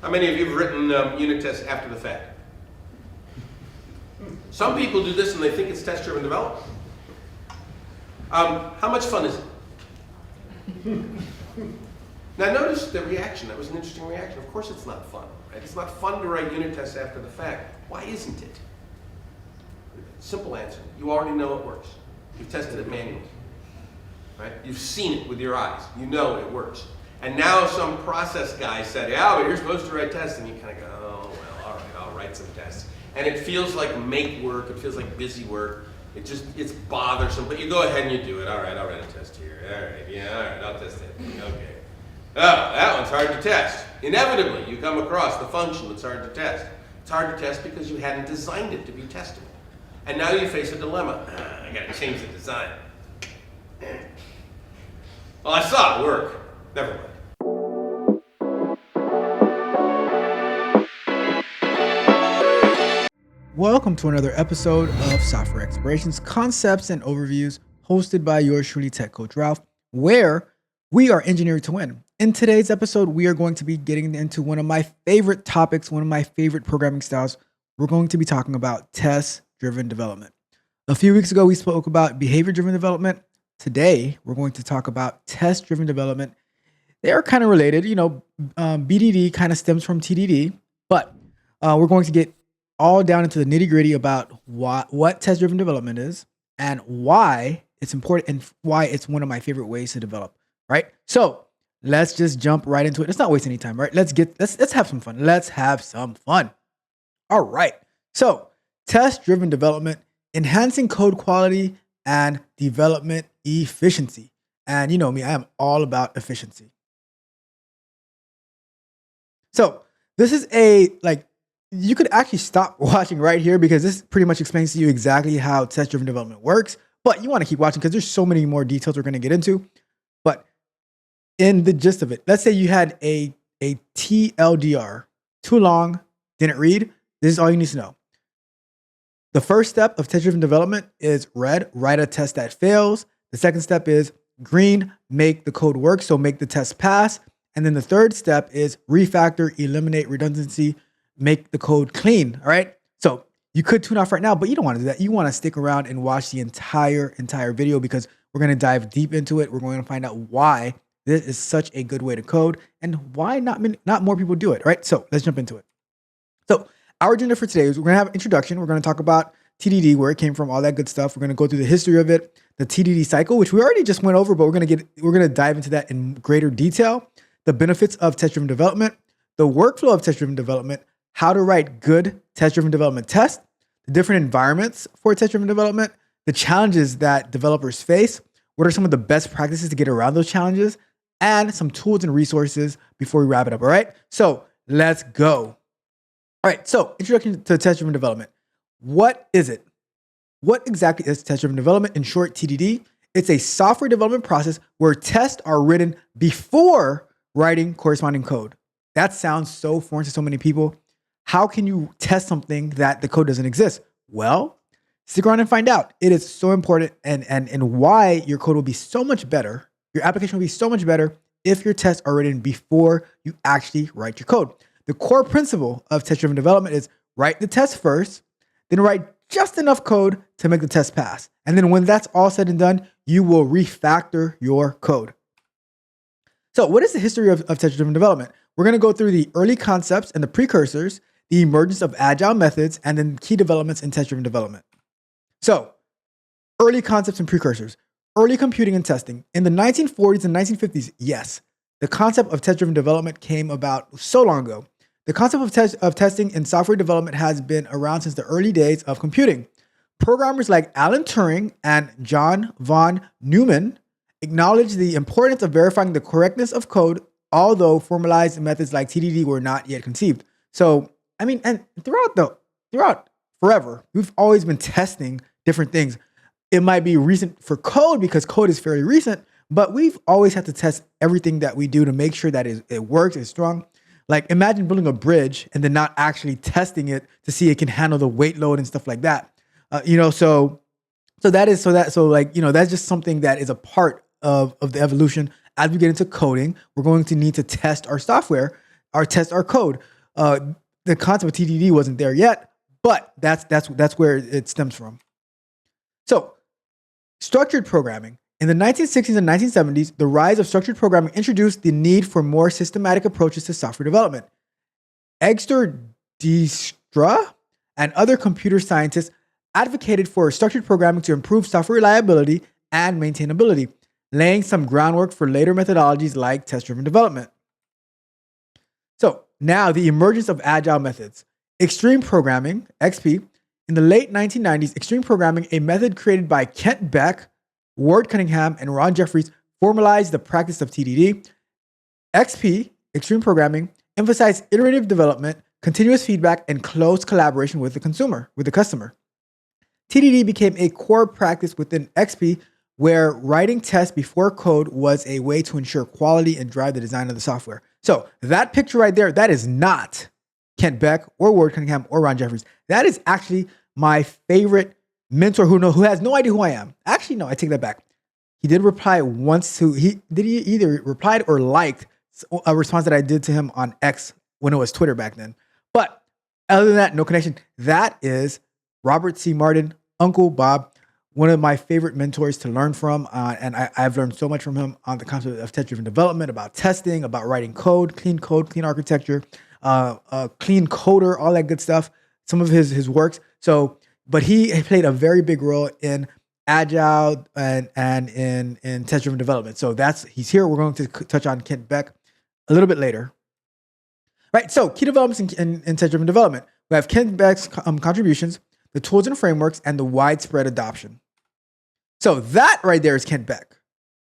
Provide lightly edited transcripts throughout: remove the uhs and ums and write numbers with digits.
How many of you have written unit tests after the fact? Some people do this and they think it's test-driven development. How much fun is it? Now notice the reaction. That was an interesting reaction. Of course it's not fun, right? It's not fun to write unit tests after the fact. Why isn't it? Simple answer. You already know it works. You've tested it manually, right? You've seen it with your eyes. You know it works. And now some process guy said, yeah, but you're supposed to write tests. And you kind of go, oh, well, all right, I'll write some tests. And it feels like make work. It feels like busy work. It's bothersome. But you go ahead and you do it. All right, I'll write a test here. All right, yeah, all right, I'll test it. Okay. Oh, that one's hard to test. Inevitably, you come across the function that's hard to test. It's hard to test because you hadn't designed it to be testable. And now you face a dilemma. I got to change the design. Well, I saw it work. Never mind. Welcome to another episode of Software Explorations, Concepts and Overviews, hosted by yours truly, Tech Coach Ralph, where we are engineering to win. In today's episode, we are going to be getting into one of my favorite topics, one of my favorite programming styles. We're going to be talking about test-driven development. A few weeks ago, we spoke about behavior-driven development. Today, we're going to talk about test-driven development. They are kind of related. BDD kind of stems from TDD, but we're going to get all down into the nitty-gritty about what test-driven development is and why it's important and why it's one of my favorite ways to develop, right? So let's just jump right into it. Let's not waste any time, right? Let's have some fun. Let's have some fun. All right. So test-driven development, enhancing code quality and development efficiency. And you know me, I am all about efficiency. So this is you could actually stop watching right here because this pretty much explains to you exactly how test-driven development works, but you want to keep watching because there's so many more details we're going to get into. But in the gist of it, let's say you had a TLDR, too long, didn't read. This is all you need to know. The first step of test-driven development is red, write a test that fails. The second step is green, make the code work, so make the test pass. And then the third step is refactor, eliminate redundancy, make the code clean, all right? So you could tune off right now, but you don't want to do that. You want to stick around and watch the entire video because we're going to dive deep into it. We're going to find out why this is such a good way to code and why not more people do it, all right? So let's jump into it. So our agenda for today is we're going to have an introduction. We're going to talk about TDD, where it came from, all that good stuff. We're going to go through the history of it, the TDD cycle, which we already just went over, but we're going to dive into that in greater detail. The benefits of test-driven development, the workflow of test-driven development, how to write good test-driven development tests, the different environments for test-driven development, the challenges that developers face, what are some of the best practices to get around those challenges, and some tools and resources before we wrap it up, all right? So let's go. All right, so introduction to test-driven development. What is it? What exactly is test-driven development? In short, TDD. It's a software development process where tests are written before writing corresponding code. That sounds so foreign to so many people. How can you test something that the code doesn't exist? Well, stick around and find out. It is so important and why your code will be so much better. Your application will be so much better if your tests are written before you actually write your code. The core principle of test-driven development is write the test first, then write just enough code to make the test pass. And then when that's all said and done, you will refactor your code. So what is the history of test-driven development? We're going to go through the early concepts and the precursors, the emergence of agile methods, and then key developments in test-driven development. So early concepts and precursors, early computing and testing. In the 1940s and 1950s, yes, the concept of test-driven development came about so long ago. The concept of testing in software development has been around since the early days of computing. Programmers like Alan Turing and John von Neumann acknowledged the importance of verifying the correctness of code, although formalized methods like TDD were not yet conceived. So, and throughout forever, we've always been testing different things. It might be recent for code because code is fairly recent, but we've always had to test everything that we do to make sure that it works, it's strong. Like imagine building a bridge and then not actually testing it to see it can handle the weight load and stuff like that. So that's just something that is a part of the evolution. As we get into coding, we're going to need to test our software our test our code. The concept of TDD wasn't there yet, but that's where it stems from. So, structured programming. In the 1960s and 1970s, the rise of structured programming introduced the need for more systematic approaches to software development. Egster Dijkstra and other computer scientists advocated for structured programming to improve software reliability and maintainability, laying some groundwork for later methodologies like test-driven development. So now the emergence of agile methods. Extreme programming, XP. In the late 1990s, extreme programming, a method created by Kent Beck, Ward Cunningham, and Ron Jeffries, formalized the practice of TDD. XP, extreme programming, emphasized iterative development, continuous feedback, and close collaboration with the customer. TDD became a core practice within XP, where writing tests before code was a way to ensure quality and drive the design of the software. So that picture right there, that is not Kent Beck or Ward Cunningham or Ron Jeffries. That is actually my favorite mentor who has no idea who I am. Actually, no, I take that back. He did reply once to, he either replied or liked a response that I did to him on X when it was Twitter back then. But other than that, no connection. That is Robert C. Martin, Uncle Bob, one of my favorite mentors to learn from. And I've learned so much from him on the concept of test-driven development, about testing, about writing code, clean architecture, clean coder, all that good stuff. Some of his works. So, but he played a very big role in Agile and in test-driven development. So he's here. We're going to touch on Kent Beck a little bit later. Right. So key developments in test-driven development. We have Kent Beck's contributions, the tools and frameworks, and the widespread adoption. So that right there is Kent Beck,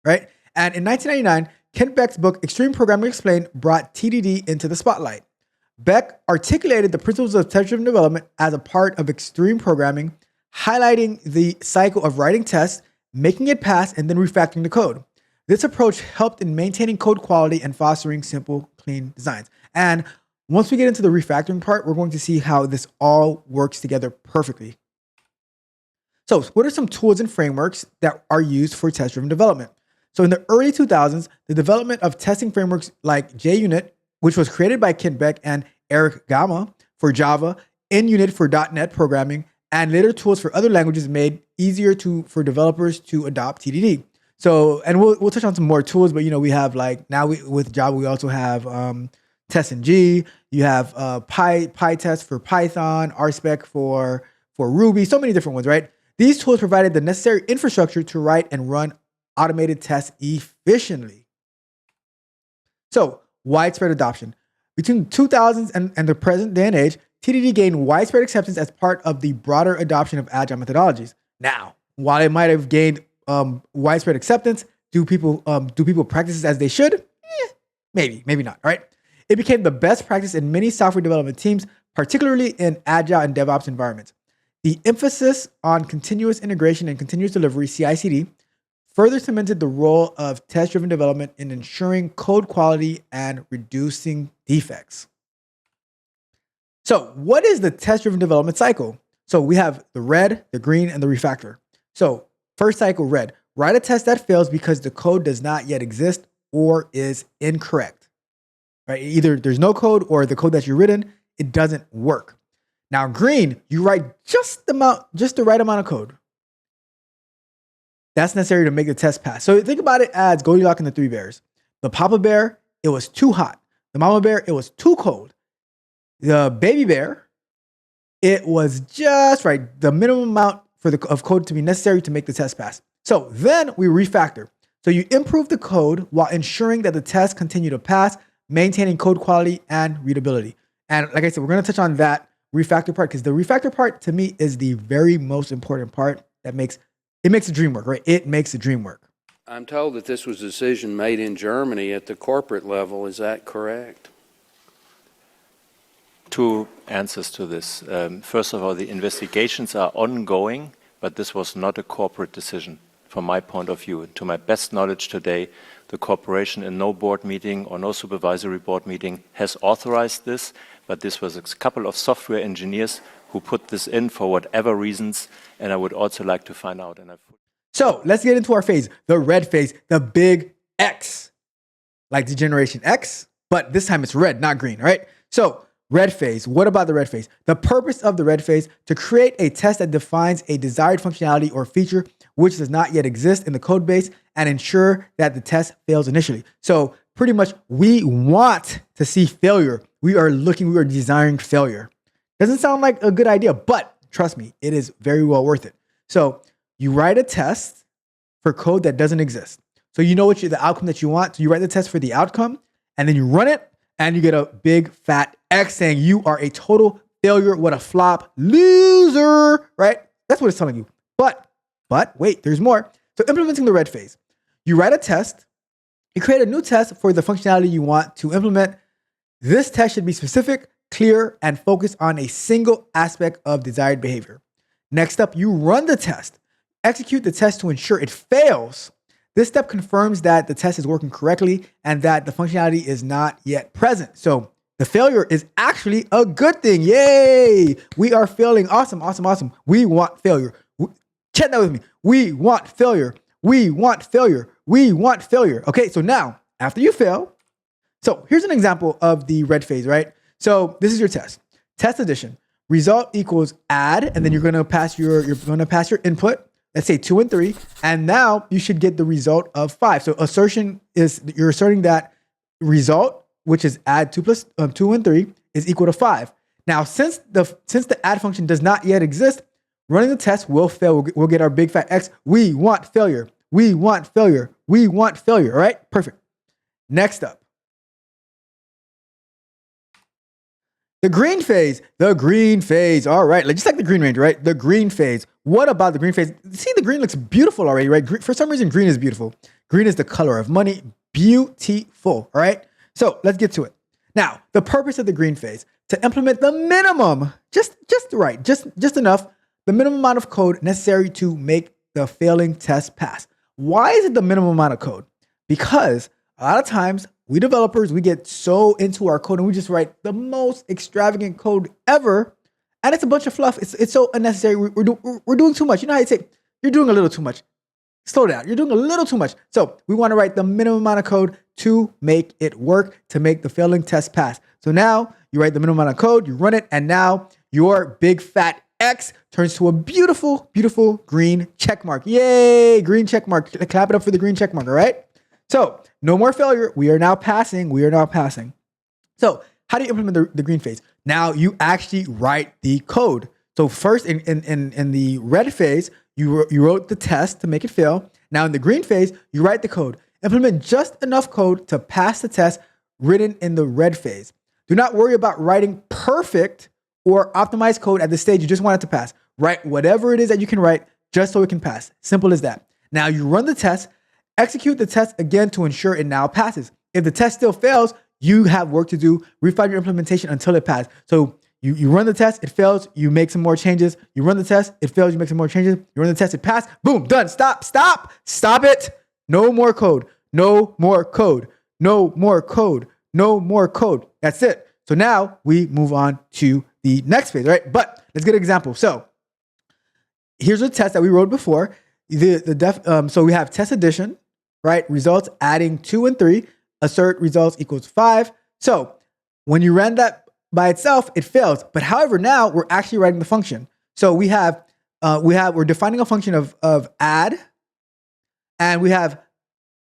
right? And in 1999, Kent Beck's book, Extreme Programming Explained, brought TDD into the spotlight. Beck articulated the principles of test-driven development as a part of extreme programming, highlighting the cycle of writing tests, making it pass, and then refactoring the code. This approach helped in maintaining code quality and fostering simple, clean designs. And once we get into the refactoring part, we're going to see how this all works together perfectly. So what are some tools and frameworks that are used for test-driven development? So in the early 2000s, the development of testing frameworks like JUnit, which was created by Kent Beck and Eric Gama for Java, NUnit for .NET programming, and later tools for other languages made easier for developers to adopt TDD. So, and we'll touch on some more tools, but we have with Java, we also have TestNG, you have PyTest for Python, RSpec for Ruby, so many different ones, right? These tools provided the necessary infrastructure to write and run automated tests efficiently. So, widespread adoption. Between 2000s and the present day and age, TDD gained widespread acceptance as part of the broader adoption of agile methodologies. Now, while it might have gained widespread acceptance, do people practice it as they should? Maybe not, right? It became the best practice in many software development teams, particularly in agile and DevOps environments. The emphasis on continuous integration and continuous delivery, CI/CD, further cemented the role of test-driven development in ensuring code quality and reducing defects. So what is the test-driven development cycle? So we have the red, the green, and the refactor. So first cycle, red. Write a test that fails because the code does not yet exist or is incorrect. Right? Either there's no code or the code that you've written, it doesn't work. Now green, you write just the right amount of code. That's necessary to make the test pass. So think about it as Goldilocks and the Three Bears. The Papa Bear, it was too hot. The Mama Bear, it was too cold. The Baby Bear, it was just right. The minimum amount of code to be necessary to make the test pass. So then we refactor. So you improve the code while ensuring that the tests continue to pass, maintaining code quality and readability. And like I said, we're going to touch on that refactor part because the refactor part to me is the very most important part that makes the dream work, right? It makes the dream work. I'm told that this was a decision made in Germany at the corporate level. Is that correct? Two answers to this. First of all, the investigations are ongoing, but this was not a corporate decision from my point of view. To my best knowledge today, the corporation in no board meeting or no supervisory board meeting has authorized this, but this was a couple of software engineers who put this in for whatever reasons, and I would also like to find out. So let's get into our phase, the red phase, the big X. Like the Generation X, but this time it's red, not green, all right? So red phase, what about the red phase? The purpose of the red phase, to create a test that defines a desired functionality or feature which does not yet exist in the code base and ensure that the test fails initially. So pretty much we want to see failure. We are desiring failure. Doesn't sound like a good idea, but trust me, it is very well worth it. So you write a test for code that doesn't exist. So you know the outcome that you want. So you write the test for the outcome and then you run it and you get a big fat X saying you are a total failure. What a flop, loser, right? That's what it's telling you. But wait, there's more. So implementing the red phase, you write a test, you create a new test for the functionality you want to implement. This test should be specific, clear, and focus on a single aspect of desired behavior. Next up, you run the test, execute the test to ensure it fails. This step confirms that the test is working correctly and that the functionality is not yet present. So the failure is actually a good thing. Yay! We are failing. Awesome, awesome, awesome. We want failure. Check that with me. We want failure. We want failure. We want failure. Okay, so now, after you fail, so here's an example of the red phase, right? So this is your test. Test addition. Result equals add, and then you're gonna pass your input. Let's say 2 and 3, and now you should get the result of 5. So assertion is you're asserting that result, which is add 2 and 3, is equal to 5. Now, since the add function does not yet exist, running the test will fail. We'll get our big fat X. We want failure. We want failure. We want failure. All right, perfect. Next up, the green phase. The green phase. All right, just like the Green Ranger, right? The green phase. What about the green phase? See, the green looks beautiful already, right? For some reason, green is beautiful. Green is the color of money. Beautiful. All right. So let's get to it. Now, the purpose of the green phase, to implement the minimum, just enough, the minimum amount of code necessary to make the failing test pass. Why is it the minimum amount of code? Because a lot of times we developers, we get so into our code and we just write the most extravagant code ever. And it's a bunch of fluff. It's so unnecessary. We're doing too much. You know how you say, you're doing a little too much. Slow down. You're doing a little too much. So we want to write the minimum amount of code to make it work, to make the failing test pass. So now you write the minimum amount of code, you run it, and now your big fat X turns to a beautiful, beautiful green check mark. Yay, green check mark. Clap it up for the green check mark, all right? So no more failure. We are now passing. We are now passing. So how do you implement the green phase? Now you actually write the code. So first in the red phase, you wrote the test to make it fail. Now in the green phase, you write the code. Implement just enough code to pass the test written in the red phase. Do not worry about writing perfect or optimized code at this stage. You just want it to pass. Write whatever it is that you can write just so it can pass. Simple as that. Now you run the test, execute the test again to ensure it now passes. If the test still fails, you have work to do. Refine your implementation until it passes. So you run the test, it fails, you make some more changes. You run the test, it fails, you make some more changes. You run the test, it passed. Boom, done. Stop it. No more code. No more code. No more code. No more code. That's it. So now we move on to the next phase, right? But let's get an example. So here's a test that we wrote before. So we have test addition, right? Results adding 2 and 3. Assert results equals 5. So when you ran that by itself, it fails. But however, now we're actually writing the function. So we're defining a function of add, and we have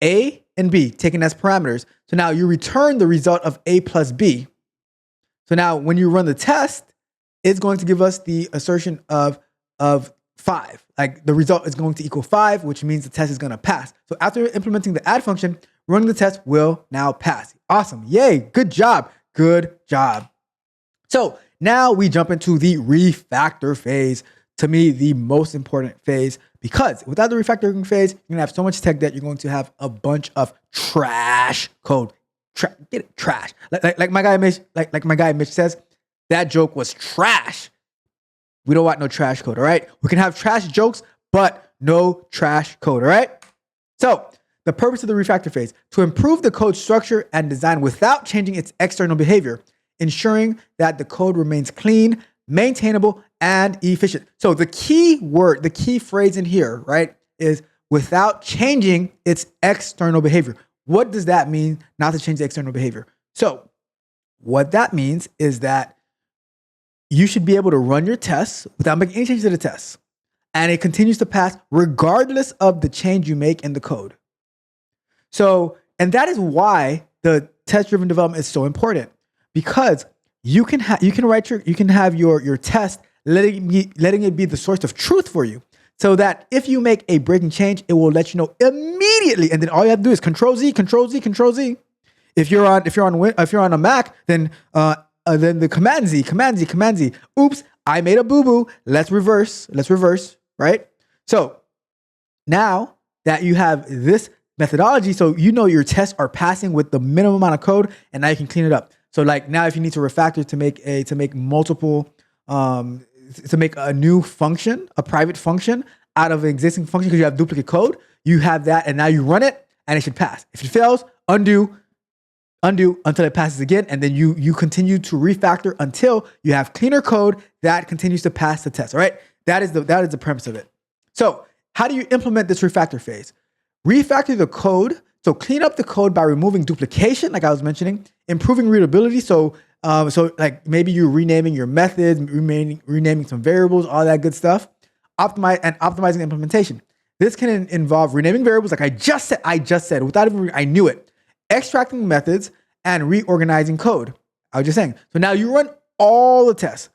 A and B taken as parameters. So now you return the result of A plus B. So now when you run the test, it's going to give us the assertion of 5. Like the result is going to equal 5, which means the test is going to pass. So after implementing the add function, running the test will now pass. Awesome. Yay. Good job. Good job. So now we jump into the refactor phase. To me, the most important phase, because without the refactoring phase, you're gonna have so much tech debt, you're going to have a bunch of trash code. Get it? Trash. Like my guy Mitch says, that joke was trash. We don't want no trash code, all right? We can have trash jokes, but no trash code, all right? So the purpose of the refactor phase, to improve the code structure and design without changing its external behavior, ensuring that the code remains clean, maintainable, and efficient. So the key word, the key phrase in here, right, is without changing its external behavior. What does that mean, not to change the external behavior? So what that means is that you should be able to run your tests without making any changes to the tests. And it continues to pass regardless of the change you make in the code. So, and that is why the test-driven development is so important, because you can have your test letting it be the source of truth for you, so that if you make a breaking change, it will let you know immediately, and then all you have to do is Control Z, Control Z, Control Z. If you're on a Mac, then the Command Z, Command Z, Command Z. Oops, I made a boo boo. Let's reverse, right? So now that you have this methodology, so you know your tests are passing with the minimum amount of code, and now you can clean it up. So like now, if you need to refactor to make a new function, a private function out of an existing function because you have duplicate code, you have that, and now you run it, and it should pass. If it fails, undo until it passes again, and then you continue to refactor until you have cleaner code that continues to pass the test. All right, that is the premise of it. So how do you implement this refactor phase? Refactor the code. So clean up the code by removing duplication, like I was mentioning, improving readability. So like maybe you're renaming your methods, renaming some variables, all that good stuff. Optimizing implementation. This can involve renaming variables, like I just said, without even I knew it. Extracting methods and reorganizing code. I was just saying. So now you run all the tests.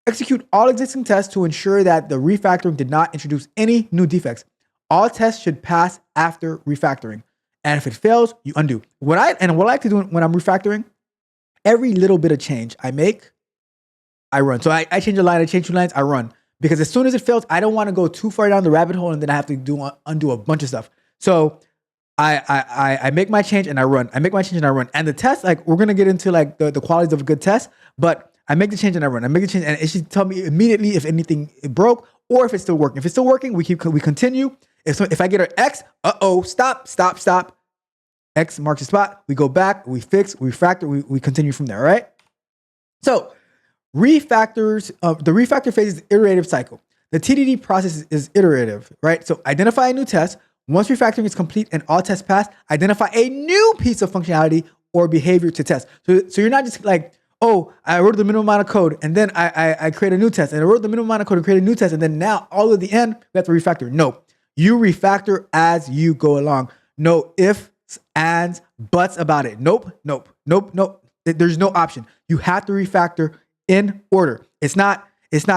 Execute all existing tests to ensure that the refactoring did not introduce any new defects. All tests should pass after refactoring. And if it fails, you undo. What I like to do when I'm refactoring, every little bit of change I make, I run. So I change a line, I change 2 lines, I run. Because as soon as it fails, I don't want to go too far down the rabbit hole and then I have to undo a bunch of stuff. So I make my change and I run. I make my change and I run. And the test, like we're gonna get into like the qualities of a good test, but I make the change and I run. I make the change and it should tell me immediately if anything broke or if it's still working. If it's still working, we continue. If I get an X, stop. X marks the spot. We go back, we fix, we refactor, we continue from there. All right. So the refactor phase is iterative cycle. The TDD process is iterative, right? So identify a new test. Once refactoring is complete and all tests pass, identify a new piece of functionality or behavior to test. So you're not just like, oh, I wrote the minimum amount of code and then I create a new test, and I wrote the minimum amount of code and create a new test, and then now all at the end we have to refactor. No, you refactor as you go along. No ifs, ands, buts about it. Nope. There's no option. You have to refactor in order. It's not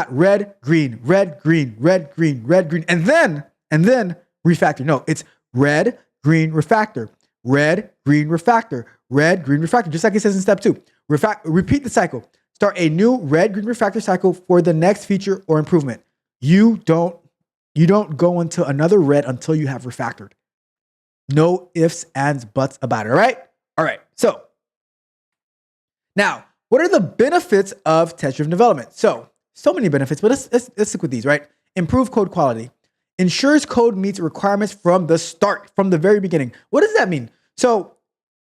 red, green, red, green, red, green, red, green, and then refactor. No, it's red, green, refactor, red, green, refactor, red, green, refactor, just like it says in step 2. Repeat the cycle. Start a new red, green, refactor cycle for the next feature or improvement. You don't go into another red until you have refactored. No ifs, ands, buts about it. All right. So now, what are the benefits of test-driven development? So many benefits, but let's stick with these, right? Improve code quality. Ensures code meets requirements from the start, from the very beginning. What does that mean? So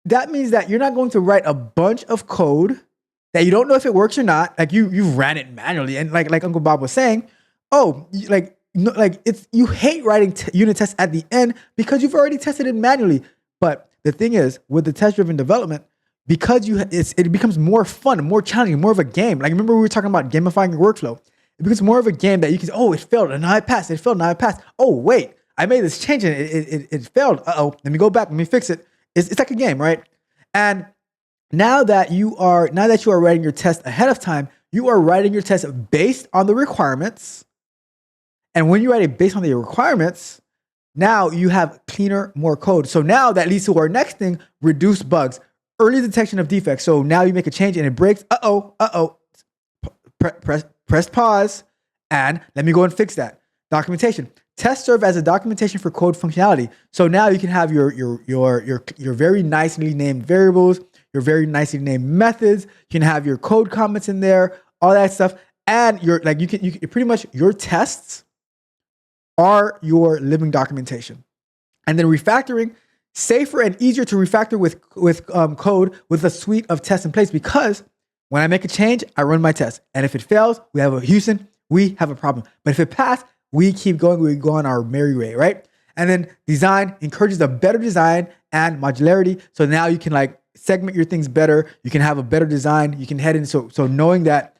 that means that you're not going to write a bunch of code that you don't know if it works or not. Like you ran it manually, and like Uncle Bob was saying, you hate writing unit tests at the end because you've already tested it manually. But the thing is, with the test-driven development, because it becomes more fun, more challenging, more of a game. Like remember we were talking about gamifying your workflow. It becomes more of a game that you can say, oh, it failed and now it passed. It failed, now it passed. Oh wait, I made this change and it failed. Let me go back. Let me fix it. It's like a game, right? And now that you are writing your test ahead of time, you are writing your test based on the requirements. And when you write it based on the requirements, now you have cleaner, more code. So now that leads to our next thing: reduce bugs, early detection of defects. So now you make a change and it breaks. Press pause, and let me go and fix that. Documentation. Tests serve as a documentation for code functionality. So now you can have your very nicely named variables, your very nicely named methods. You can have your code comments in there, all that stuff, and you pretty much your tests are your living documentation. And then refactoring, safer and easier to refactor with code with a suite of tests in place, because when I make a change, I run my test. And if it fails, we have a problem. But if it passed, we keep going, we go on our merry way, right? And then design encourages a better design and modularity. So now you can segment your things better. You can have a better design. You can head in. So knowing that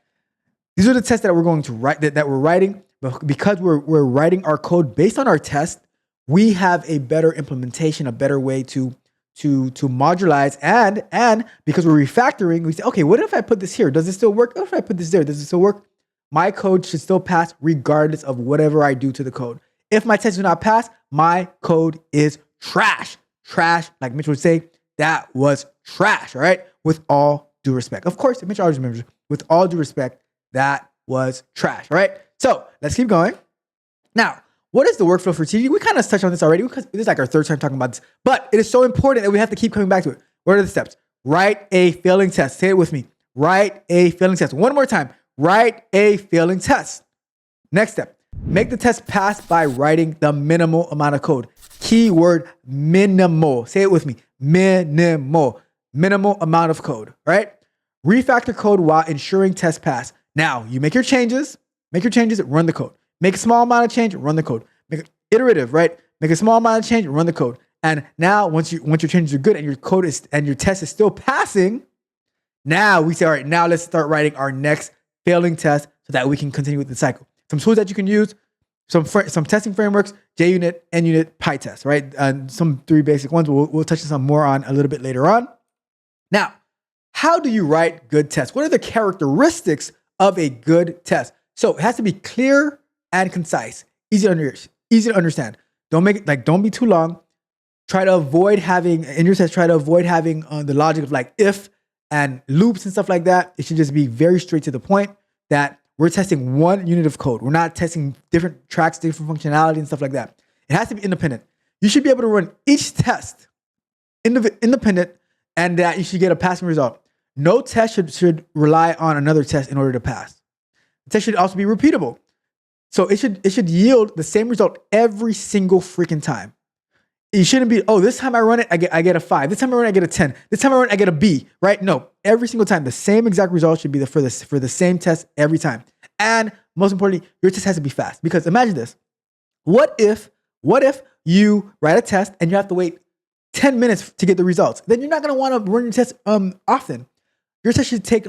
these are the tests that we're going to write, that we're writing, but because we're writing our code based on our test, we have a better implementation, a better way to modularize, and because we're refactoring, we say, okay, what if I put this here? Does it still work? What if I put this there? Does it still work? My code should still pass regardless of whatever I do to the code. If my tests do not pass, my code is trash. Trash, like Mitch would say, that was trash, all right? With all due respect. Of course, Mitch always remembers, with all due respect, that was trash, all right? So let's keep going. Now, what is the workflow for TDD? We kind of touched on this already because this is like our third time talking about this, but it is so important that we have to keep coming back to it. What are the steps? Write a failing test. Say it with me. Write a failing test. One more time. Write a failing test. Next step. Make the test pass by writing the minimal amount of code. Keyword minimal. Say it with me. Minimal. Minimal amount of code, right? Refactor code while ensuring test pass. Now, you make your changes, run the code. Make a small amount of change, run the code. Make it iterative, right? Make a small amount of change, run the code. And now, once your changes are good and your code is and your test is still passing, now we say, all right, now let's start writing our next failing test so that we can continue with the cycle. Some tools that you can use, some testing frameworks, JUnit, NUnit, PyTest, right? And some 3 basic ones. We'll touch on some more on a little bit later on. Now, how do you write good tests? What are the characteristics of a good test? So it has to be clear and concise, easy to understand. Don't be too long. Try to avoid having the logic of like if and loops and stuff like that. It should just be very straight to the point that we're testing one unit of code. We're not testing different tracks, different functionality and stuff like that. It has to be independent. You should be able to run each test independent and that you should get a passing result. No test should rely on another test in order to pass. The test should also be repeatable. So it should yield the same result every single freaking time. It shouldn't be, oh, this time I run it, I get a 5. This time I run it, I get a 10. This time I run it, I get a B, right? No, every single time, the same exact result should be for the same test every time. And most importantly, your test has to be fast. Because imagine this. What if you write a test and you have to wait 10 minutes to get the results? Then you're not going to want to run your test often. Your test should take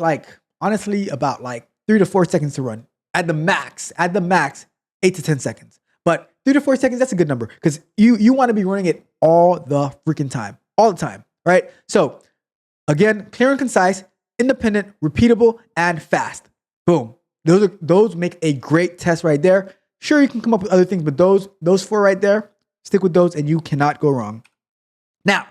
honestly about 3 to 4 seconds to run. At the max, 8 to 10 seconds. But 3 to 4 seconds, that's a good number because you want to be running it all the freaking time, all the time, right? So again, clear and concise, independent, repeatable, and fast. Boom. Those make a great test right there. Sure, you can come up with other things, but those 4 right there, stick with those and you cannot go wrong. Now,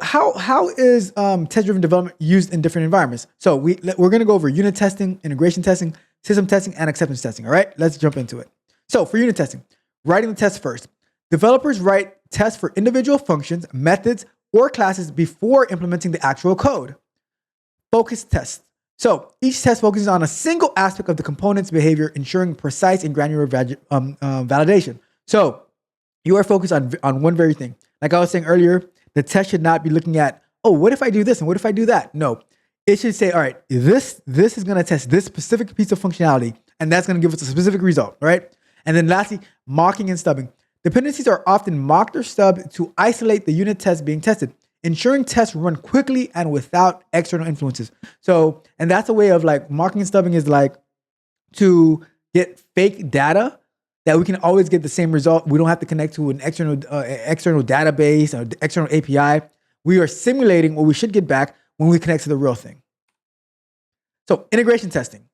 how is test-driven development used in different environments? So we're going to go over unit testing, integration testing, system testing, and acceptance testing. All right, let's jump into it. So for unit testing, writing the test first. Developers write tests for individual functions, methods, or classes before implementing the actual code. Focus tests. So each test focuses on a single aspect of the component's behavior, ensuring precise and granular validation. So you are focused on one very thing. Like I was saying earlier, the test should not be looking at, oh, what if I do this and what if I do that? No, it should say, all right, this is going to test this specific piece of functionality, and that's going to give us a specific result, right? And then lastly, mocking and stubbing. Dependencies are often mocked or stubbed to isolate the unit test being tested, ensuring tests run quickly and without external influences. So, and that's a way of mocking and stubbing is to get fake data that we can always get the same result. We don't have to connect to an external database or external API. We are simulating what we should get back when we connect to the real thing. So integration testing.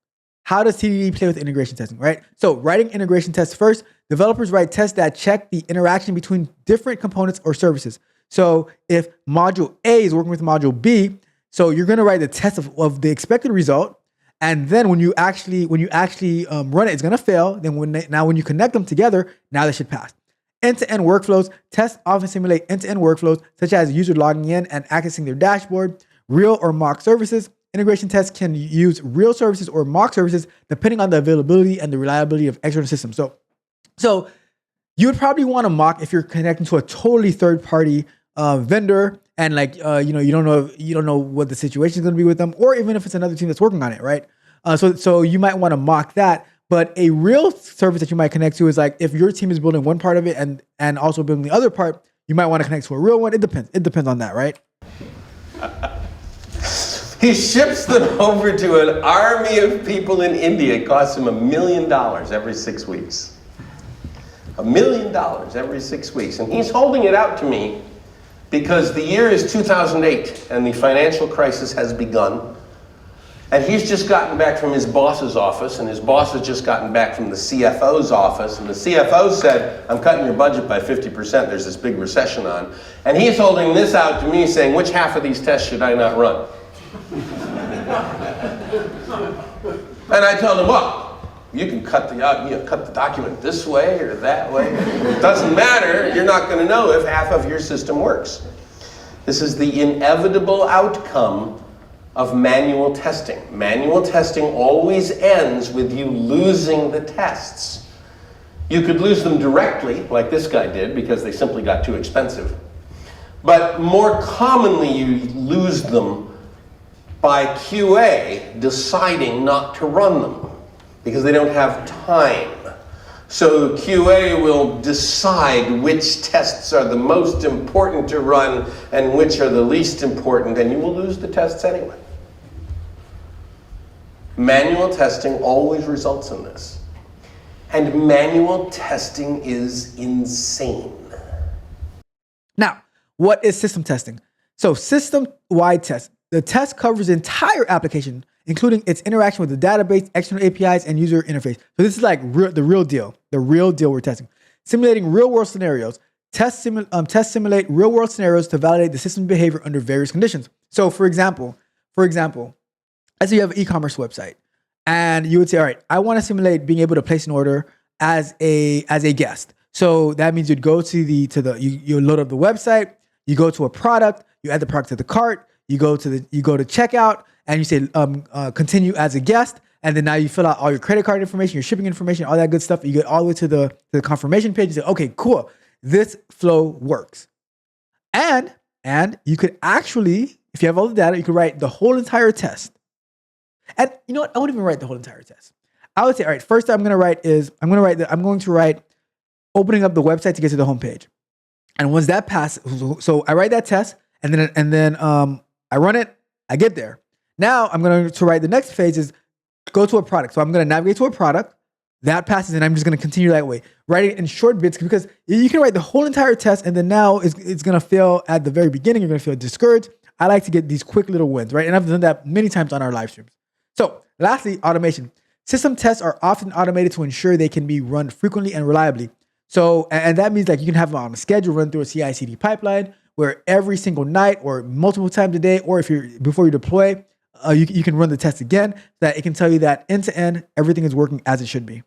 How does TDD play with integration testing, right? So writing integration tests first, developers write tests that check the interaction between different components or services. So if module A is working with module B, so you're going to write the test of the expected result. And then when you actually run it, it's going to fail. Then when you connect them together, now they should pass. End-to-end workflows. Tests often simulate end-to-end workflows, such as user logging in and accessing their dashboard, real or mock services. Integration tests can use real services or mock services, depending on the availability and the reliability of external systems. So you would probably want to mock if you're connecting to a totally third-party vendor, and you don't know what the situation is going to be with them, or even if it's another team that's working on it, right? So you might want to mock that. But a real service that you might connect to is if your team is building one part of it and also building the other part, you might want to connect to a real one. It depends. It depends on that, right? He ships them over to an army of people in India. It costs him $1 million every 6 weeks. $1 million every 6 weeks. And he's holding it out to me because the year is 2008 and the financial crisis has begun. And he's just gotten back from his boss's office, and his boss has just gotten back from the CFO's office, and the CFO said, I'm cutting your budget by 50%, there's this big recession on. And he's holding this out to me saying, which half of these tests should I not run? And I told him, well, you can cut the document this way or that way. It doesn't matter, you're not going to know if half of your system works. This is the inevitable outcome of manual testing. Manual testing always ends with you losing the tests. You could lose them directly, like this guy did, because they simply got too expensive. But more commonly, you lose them by QA deciding not to run them, because they don't have time. So QA will decide which tests are the most important to run and which are the least important, and you will lose the tests anyway. Manual testing always results in this. And manual testing is insane. Now, what is system testing? So system-wide test. The test covers the entire application, including its interaction with the database, external APIs, and user interface. So this is like the real deal we're testing. Simulating real-world scenarios. Test simulate real-world scenarios to validate the system's behavior under various conditions. So for example, let's say you have an e-commerce website, and you would say, all right, I want to simulate being able to place an order as a guest. So that means you'd go to you load up the website, you go to a product, you add the product to the cart, you go to checkout, and you say continue as a guest, and then now you fill out all your credit card information, your shipping information, all that good stuff. You get all the way to the confirmation page. You say, okay, cool, this flow works, and you could actually, if you have all the data, you could write the whole entire test. And you know what? I won't even write the whole entire test. I would say, all right, first I'm going to write opening up the website to get to the homepage. And once that passes, so I write that test, and then I run it, I get there. Now I'm going to write the next phase is go to a product. So I'm going to navigate to a product, that passes, and I'm just going to continue that way. Write it in short bits, because you can write the whole entire test, and then now it's going to fail at the very beginning. You're going to feel discouraged. I like to get these quick little wins, right? And I've done that many times on our live streams. So lastly, automation. System tests are often automated to ensure they can be run frequently and reliably. So, and that means like you can have them on a schedule, run through a CI/CD pipeline where every single night or multiple times a day, or before you deploy, you can run the test again, so that it can tell you that end to end, everything is working as it should be.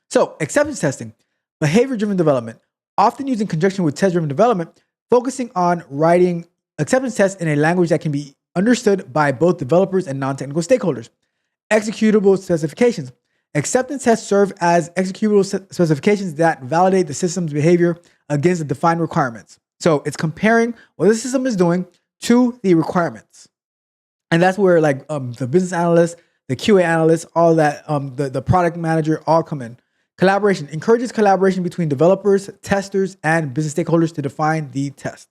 So acceptance testing, behavior-driven development, often used in conjunction with test-driven development, focusing on writing acceptance tests in a language that can be understood by both developers and non-technical stakeholders. Executable specifications. Acceptance tests serve as executable specifications that validate the system's behavior against the defined requirements. So it's comparing what the system is doing to the requirements. And that's where like the business analyst, the QA analyst, all that, the product manager all come in. Collaboration encourages collaboration between developers, testers, and business stakeholders to define the test.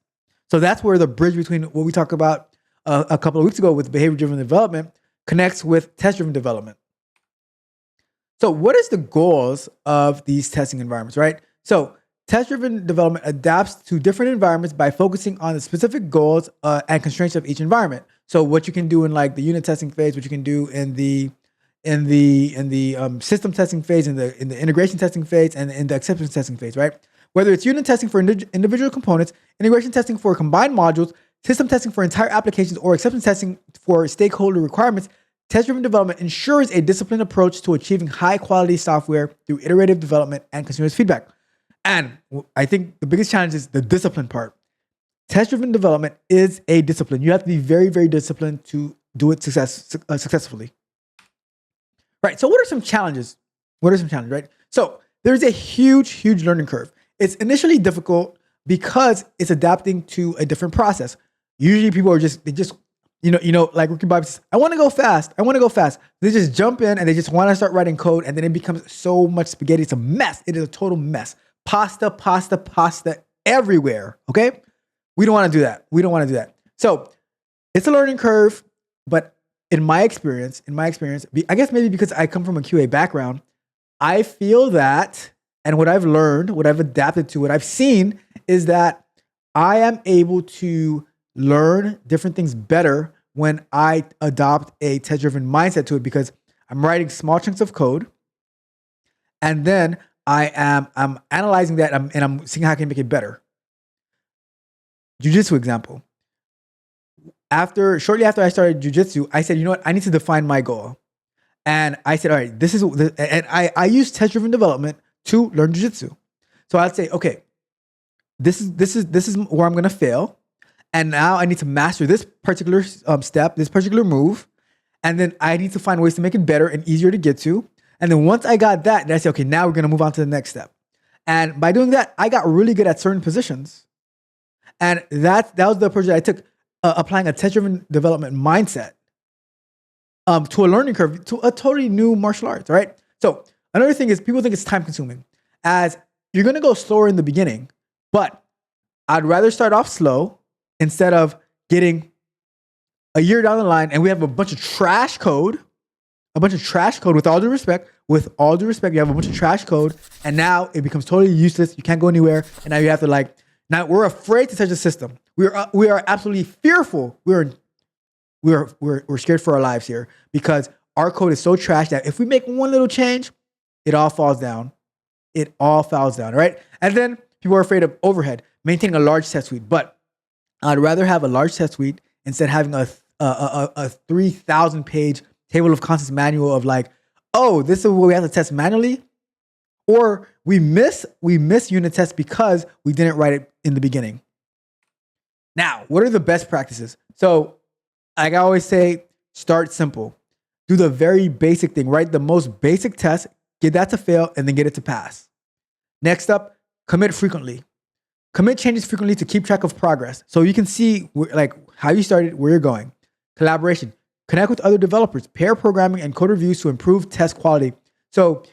So that's where the bridge between what we talked about a couple of weeks ago with behavior-driven development connects with test-driven development. So what is the goals of these testing environments, right? So test-driven development adapts to different environments by focusing on the specific goals and constraints of each environment. So what you can do in like the unit testing phase, what you can do in the system testing phase, in the integration testing phase, and in the acceptance testing phase, right? Whether it's unit testing for individual components, integration testing for combined modules, system testing for entire applications, or acceptance testing for stakeholder requirements, test-driven development ensures a disciplined approach to achieving high-quality software through iterative development and continuous feedback. And I think the biggest challenge is the discipline part. Test-driven development is a discipline. You have to be very, very disciplined to do it successfully. Right, so what are some challenges? Right? So there's a huge, huge learning curve. It's initially difficult because it's adapting to a different process. Usually people are like Ricky Bobby says, I want to go fast. They just jump in and they just want to start writing code, and then it becomes so much spaghetti. It's a mess. It is a total mess. Pasta everywhere, okay? We don't want to do that. We don't want to do that. So it's a learning curve, but in my experience, I guess maybe because I come from a QA background, I feel that, and what I've learned, what I've adapted to, what I've seen is that I am able to learn different things better when I adopt a test-driven mindset to it, because I'm writing small chunks of code, and then I'm analyzing that, and I'm seeing how I can make it better. Jiu-jitsu example. Shortly after I started jiu-jitsu, I said, you know what? I need to define my goal. And I said, all right, and I use test-driven development to learn jiu-jitsu. So I'd say, okay, this is where I'm gonna fail. And now I need to master this particular step, this particular move. And then I need to find ways to make it better and easier to get to. And then once I got that, then I said, okay, now we're gonna move on to the next step. And by doing that, I got really good at certain positions. And that was the approach that I took, applying a test-driven development mindset to a learning curve, to a totally new martial arts, right? So another thing is, people think it's time-consuming, as you're gonna go slower in the beginning, but I'd rather start off slow instead of getting a year down the line and we have a bunch of trash code, with all due respect, you have a bunch of trash code, and now it becomes totally useless. You can't go anywhere, and now you have to now we're afraid to touch the system. We are absolutely fearful. We're scared for our lives here, because our code is so trash that if we make one little change, it all falls down. Right? And then people are afraid of overhead, maintaining a large test suite. But I'd rather have a large test suite instead of having a 3,000 page table of contents manual of oh, this is what we have to test manually, or we miss unit tests because we didn't write it in the beginning. Now, what are the best practices? So, like I always say, start simple. Do the very basic thing. Write the most basic test, get that to fail, and then get it to pass. Next up, commit frequently. Commit changes frequently to keep track of progress, so you can see how you started, where you're going. Collaboration. Connect with other developers, pair programming and code reviews to improve test quality. So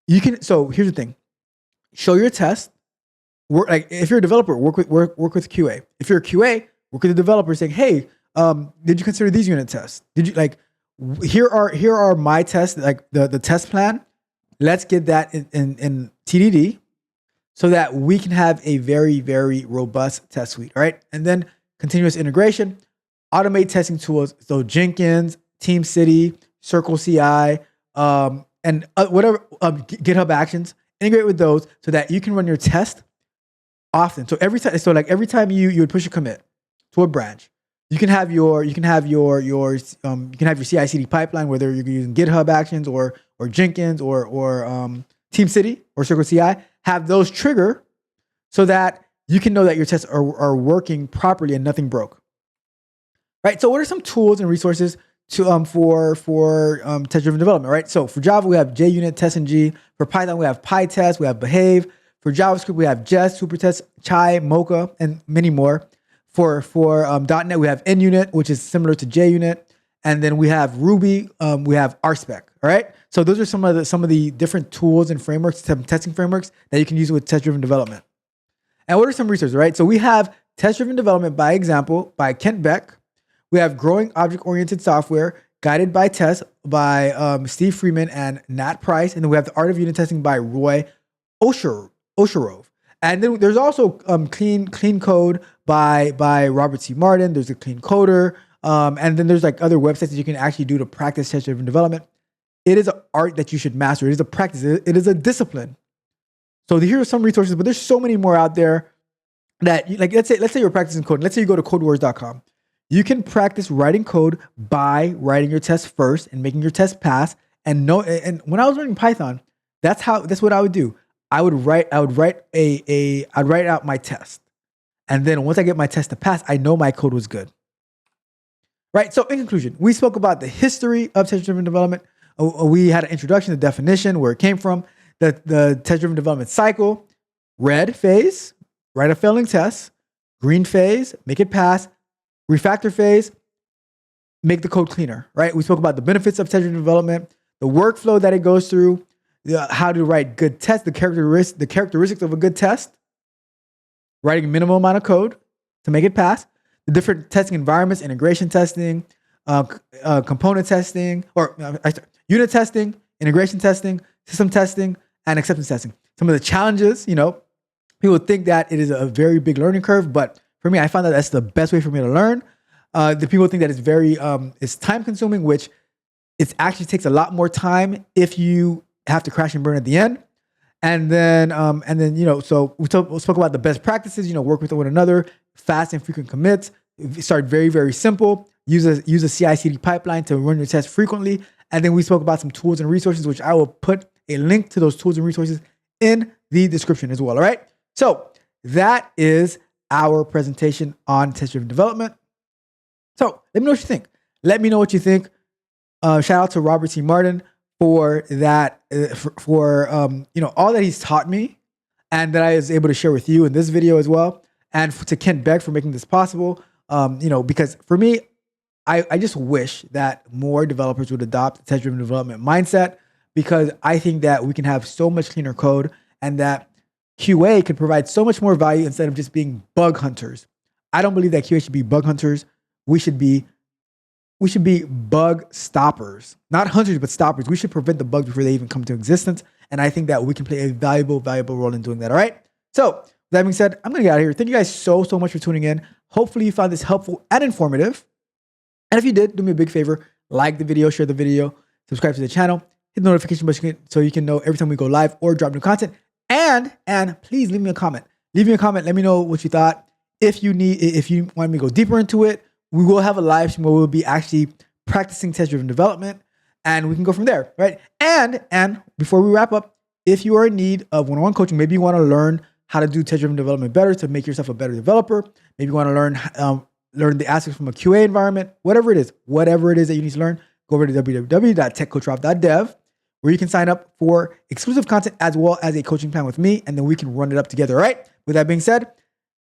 here's the thing. Show your test. If you're a developer, work with QA. If you're a QA, work with the developer saying, hey, did you consider these unit tests? Did you here are my tests, the test plan. Let's get that in TDD so that we can have a very, very robust test suite. All right. And then continuous integration. Automate testing tools, so Jenkins, TeamCity, Circle CI, and whatever GitHub Actions. Integrate with those so that you can run your test often. So every time you would push a commit to a branch, you can have your CI/CD pipeline, whether you're using GitHub Actions or Jenkins or TeamCity or Circle CI. Have those trigger so that you can know that your tests are working properly and nothing broke. Right. So what are some tools and resources for test-driven development? Right. So for Java, we have JUnit, TestNG. For Python, we have PyTest, we have Behave. For JavaScript, we have Jest, Supertest, Chai, Mocha, and many more. For .NET, we have NUnit, which is similar to JUnit. And then we have Ruby, we have RSpec. All right. So those are some of the different tools and frameworks, some testing frameworks that you can use with test-driven development. And what are some resources? Right. So we have Test-Driven Development by Example by Kent Beck. We have Growing Object-Oriented Software, Guided by Test by Steve Freeman and Nat Price. And then we have The Art of Unit Testing by Roy Osherov. And then there's also Clean Code by Robert C. Martin. There's a Clean Coder. And then there's other websites that you can actually do to practice test-driven development. It is an art that you should master. It is a practice. It is a discipline. So here are some resources, but there's so many more out there that, let's say you're practicing code. Let's say you go to codewars.com. You can practice writing code by writing your test first and making your test pass. And when I was learning Python, that's what I would do. I'd write out my test. And then once I get my test to pass, I know my code was good. Right? So in conclusion, we spoke about the history of test-driven development. We had an introduction, the definition, where it came from, the test-driven development cycle. Red phase, write a failing test. Green phase, make it pass. Refactor phase, make the code cleaner, right? We spoke about the benefits of test-driven development, the workflow that it goes through, how to write good tests, the characteristics of a good test, writing a minimal amount of code, to make it pass, the different testing environments, integration testing, component testing, or unit testing, integration testing, system testing, and acceptance testing. Some of the challenges, people think that it is a very big learning curve, but for me, I found that that's the best way for me to learn. The people think that it's very it's time consuming, which it actually takes a lot more time if you have to crash and burn at the end. And then so we spoke about the best practices. Work with one another, fast and frequent commits. Start very, very simple. Use a CI/CD pipeline to run your tests frequently. And then we spoke about some tools and resources, which I will put a link to those tools and resources in the description as well. All right. So that is our presentation on test-driven development. So let me know what you think. Let me know what you think. Shout out to Robert C. Martin for that, for all that he's taught me and that I was able to share with you in this video as well. And to Kent Beck for making this possible. Because for me, I just wish that more developers would adopt the test-driven development mindset, because I think that we can have so much cleaner code and that QA can provide so much more value instead of just being bug hunters. I don't believe that QA should be bug hunters. We should be bug stoppers, not hunters, but stoppers. We should prevent the bugs before they even come to existence. And I think that we can play a valuable role in doing that. All right. So with that being said, I'm going to get out of here. Thank you guys so much for tuning in. Hopefully you found this helpful and informative. And if you did, do me a big favor, like the video, share the video, subscribe to the channel, hit the notification button so you can know every time we go live or drop new content. And please leave me a comment. Leave me a comment. Let me know what you thought. If you want me to go deeper into it, we will have a live stream where we'll be actually practicing test-driven development, and we can go from there, right? And before we wrap up, if you are in need of one-on-one coaching, maybe you want to learn how to do test-driven development better to make yourself a better developer. Maybe you want to learn the aspects from a QA environment, whatever it is that you need to learn, go over to www.techcoachralph.dev, where you can sign up for exclusive content as well as a coaching plan with me, and then we can run it up together, all right? With that being said,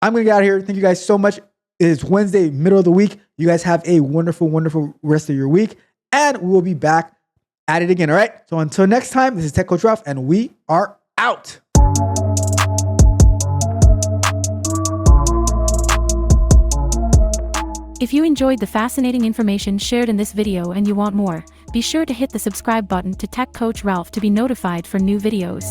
I'm going to get out of here. Thank you guys so much. It is Wednesday, middle of the week. You guys have a wonderful rest of your week, and we will be back at it again, all right? So until next time, this is Tech Coach Ralph, and we are out. If you enjoyed the fascinating information shared in this video and you want more, be sure to hit the subscribe button to Tech Coach Ralph to be notified for new videos.